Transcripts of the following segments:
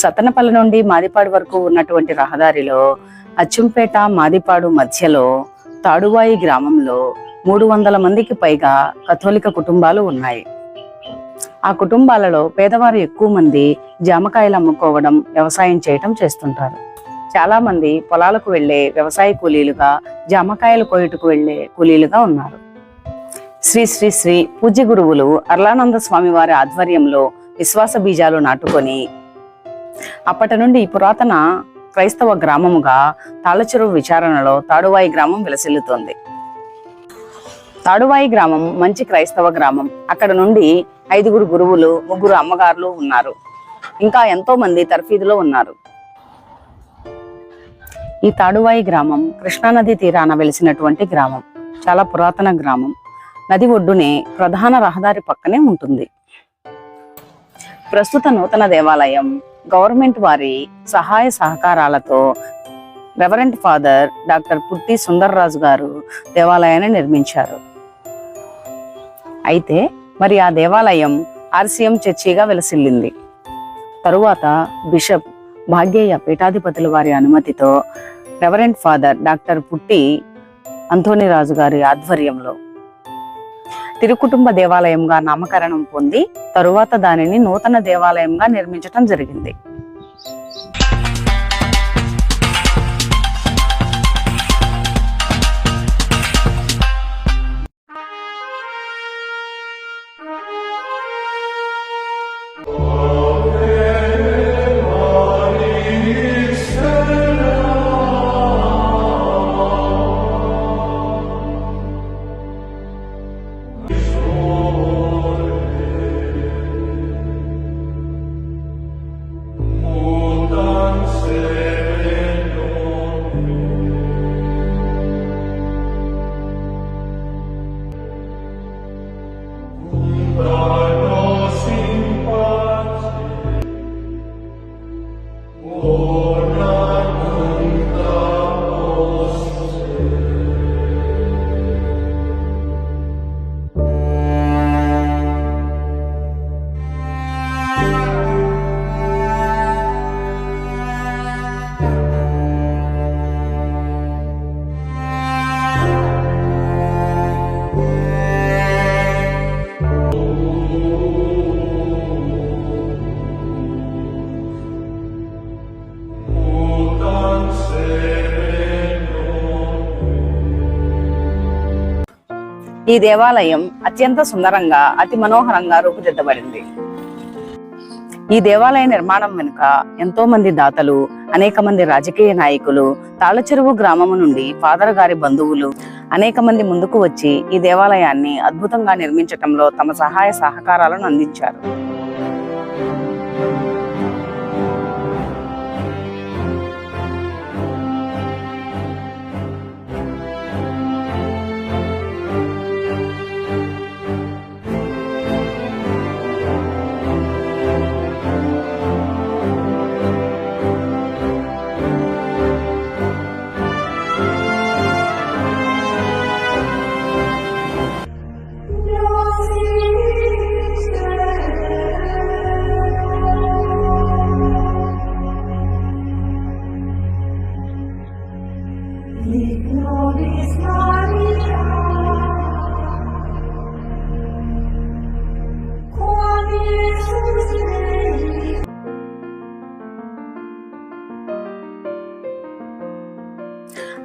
సతనపల్లి నుండి మాదిపాడు వరకు ఉన్నటువంటి రహదారిలో అచ్చంపేట మాదిపాడు మధ్యలో తాడువాయి గ్రామంలో 300 మందికి పైగా కథోలిక కుటుంబాలు ఉన్నాయి. ఆ కుటుంబాలలో పేదవారు ఎక్కువ మంది జామకాయలు అమ్ముకోవడం, వ్యవసాయం చేయటం చేస్తుంటారు. చాలా మంది పొలాలకు వెళ్లే వ్యవసాయ కూలీలుగా, జామకాయలు కోయుటకు వెళ్లే కూలీలుగా ఉన్నారు. శ్రీ శ్రీ శ్రీ పూజ్య గురువులు అర్లానంద స్వామి వారి ఆధ్వర్యంలో విశ్వాస బీజాలు నాటుకొని అప్పటి నుండి పురాతన క్రైస్తవ గ్రామముగా తాళ్ళచెరువు విచారణలో తాడువాయి గ్రామం విలసిల్లుతోంది. తాడువాయి గ్రామం మంచి క్రైస్తవ గ్రామం. అక్కడ నుండి 5 గురువులు, 3 అమ్మగారులు ఉన్నారు. ఇంకా ఎంతో మంది తర్ఫీదులో ఉన్నారు. ఈ తాడువాయి గ్రామం కృష్ణానది తీరాన వెలిసినటువంటి గ్రామం. చాలా పురాతన గ్రామం. నది ఒడ్డునే ప్రధాన రహదారి పక్కనే ఉంటుంది. ప్రస్తుత నూతన దేవాలయం గవర్నమెంట్ వారి సహాయ సహకారాలతో రెవరెంట్ ఫాదర్ డాక్టర్ పుట్టి సుందర్రాజు గారు దేవాలయాన్ని నిర్మించారు. అయితే మరి ఆ దేవాలయం ఆర్సిఎం చర్చిగా విలసిల్లింది. తరువాత బిషప్ భాగ్యయ్య పీఠాధిపతుల వారి అనుమతితో రెవరెంట్ ఫాదర్ డాక్టర్ పుట్టి అంతోనిరాజు గారి ఆధ్వర్యంలో తిరుకుటుంబ దేవాలయంగా నామకరణం పొంది తరువాత దానిని నూతన దేవాలయంగా నిర్మించటం జరిగింది. ఈ దేవాలయం అత్యంత సుందరంగా, అతి మనోహరంగా రూపుదిద్దబడింది. ఈ దేవాలయ నిర్మాణం వెనుక ఎంతో మంది దాతలు, అనేక మంది రాజకీయ నాయకులు, తాళ్ళచెరువు గ్రామము నుండి ఫాదర్ గారి బంధువులు అనేక మంది ముందుకు వచ్చి ఈ దేవాలయాన్ని అద్భుతంగా నిర్మించటంలో తమ సహాయ సహకారాలను అందించారు.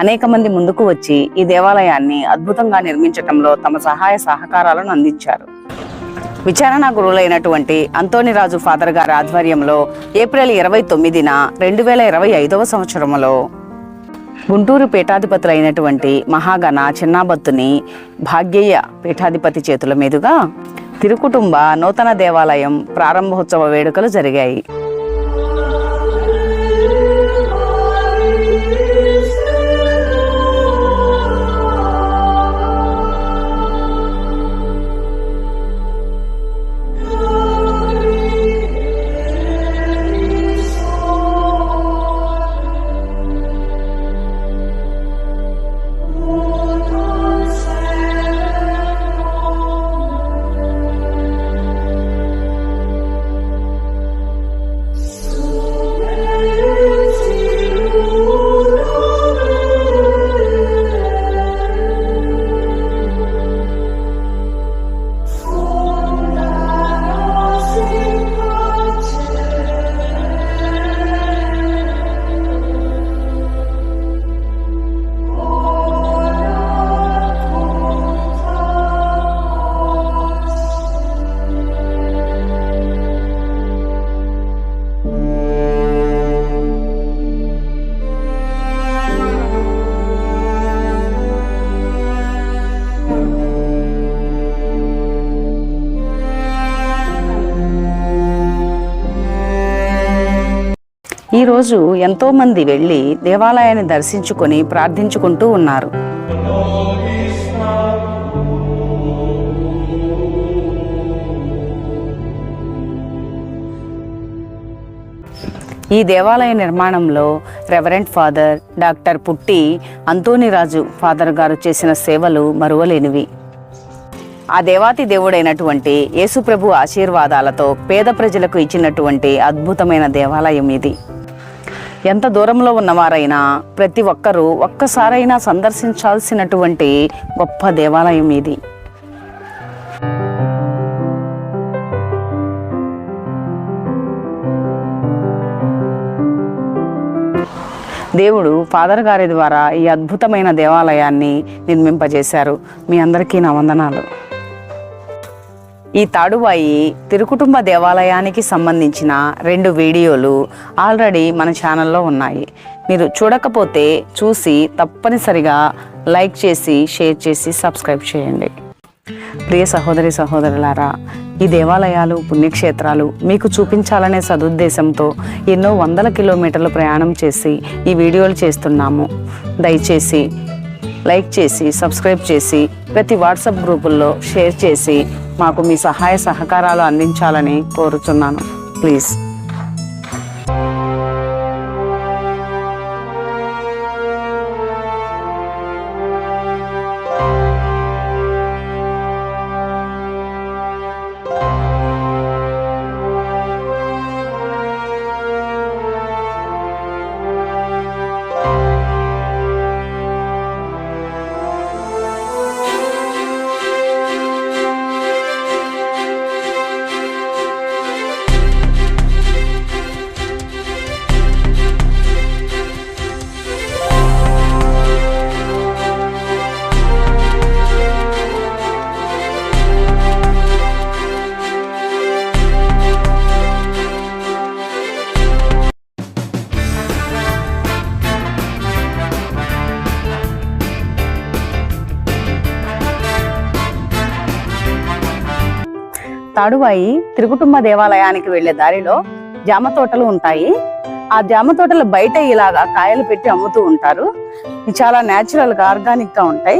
అనేక మంది ముందుకు వచ్చి ఈ దేవాలయాన్ని అద్భుతంగా నిర్మించటంలో తమ సహాయ సహకారాలను అందించారు. విచారణ గురువులైనటువంటి అంతోనిరాజు ఫాదర్ గారి ఆధ్వర్యంలో ఏప్రిల్ 29న 2025వ సంవత్సరంలో గుంటూరు పీఠాధిపతులైనటువంటి మహాగణ చిన్నాబత్తుని భాగ్యయ్య పీఠాధిపతి చేతుల మీదుగా తిరుకుటుంబ నూతన దేవాలయం ప్రారంభోత్సవ వేడుకలు జరిగాయి. ఈరోజు ఎంతో మంది వెళ్ళి దేవాలయాన్ని దర్శించుకొని ప్రార్థించుకుంటూ ఉన్నారు. ఈ దేవాలయ నిర్మాణంలో రెవరెంట్ ఫాదర్ డాక్టర్ పుట్టి అంతోనిరాజు ఫాదర్ గారు చేసిన సేవలు మరువలేనివి. ఆ దేవాతి దేవుడైనటువంటి యేసుప్రభు ఆశీర్వాదాలతో పేద ప్రజలకు ఇచ్చినటువంటి అద్భుతమైన దేవాలయం ఇది. ఎంత దూరంలో ఉన్నవారైనా ప్రతి ఒక్కరూ ఒక్కసారైనా సందర్శించాల్సినటువంటి గొప్ప దేవాలయం ఇది. దేవుడు ఫాదర్ గారి ద్వారా ఈ అద్భుతమైన దేవాలయాన్ని నిర్మింపజేశారు. మీ అందరికీ నా వందనాలు. ఈ తాడువాయి తిరుకుటుంబ దేవాలయానికి సంబంధించిన 2 వీడియోలు ఆల్రెడీ మన ఛానల్లో ఉన్నాయి. మీరు చూడకపోతే చూసి తప్పనిసరిగా లైక్ చేసి షేర్ చేసి సబ్స్క్రైబ్ చేయండి. ప్రియ సహోదరి సహోదరులారా, ఈ దేవాలయాలు పుణ్యక్షేత్రాలు మీకు చూపించాలనే సదుద్దేశంతో ఎన్నో వందల కిలోమీటర్లు ప్రయాణం చేసి ఈ వీడియోలు చేస్తున్నాము. దయచేసి లైక్ చేసి సబ్స్క్రైబ్ చేసి ప్రతి వాట్సాప్ గ్రూపుల్లో షేర్ చేసి మాకు మీ సహాయ సహకారాలు అందించాలని కోరుతున్నాను. ప్లీజ్. తాడువాయి తిరుకుటుంబ దేవాలయానికి వెళ్లే దారిలో జామ తోటలు ఉంటాయి. ఆ జామ తోటల బయట ఇలాగా కాయలు పెట్టి అమ్ముతూ ఉంటారు. ఇవి చాలా న్యాచురల్ గా ఆర్గానిక్ గా ఉంటాయి.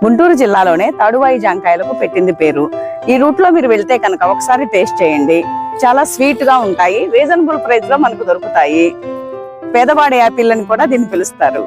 గుంటూరు జిల్లాలోనే తాడువాయి జాంకాయలకు పెట్టింది పేరు. ఈ రూట్ లో మీరు వెళ్తే కనుక ఒకసారి టేస్ట్ చేయండి. చాలా స్వీట్ గా ఉంటాయి. రీజనబుల్ ప్రైస్ లో మనకు దొరుకుతాయి. పేదవాడి యాపిల్ అని కూడా దీన్ని పిలుస్తారు.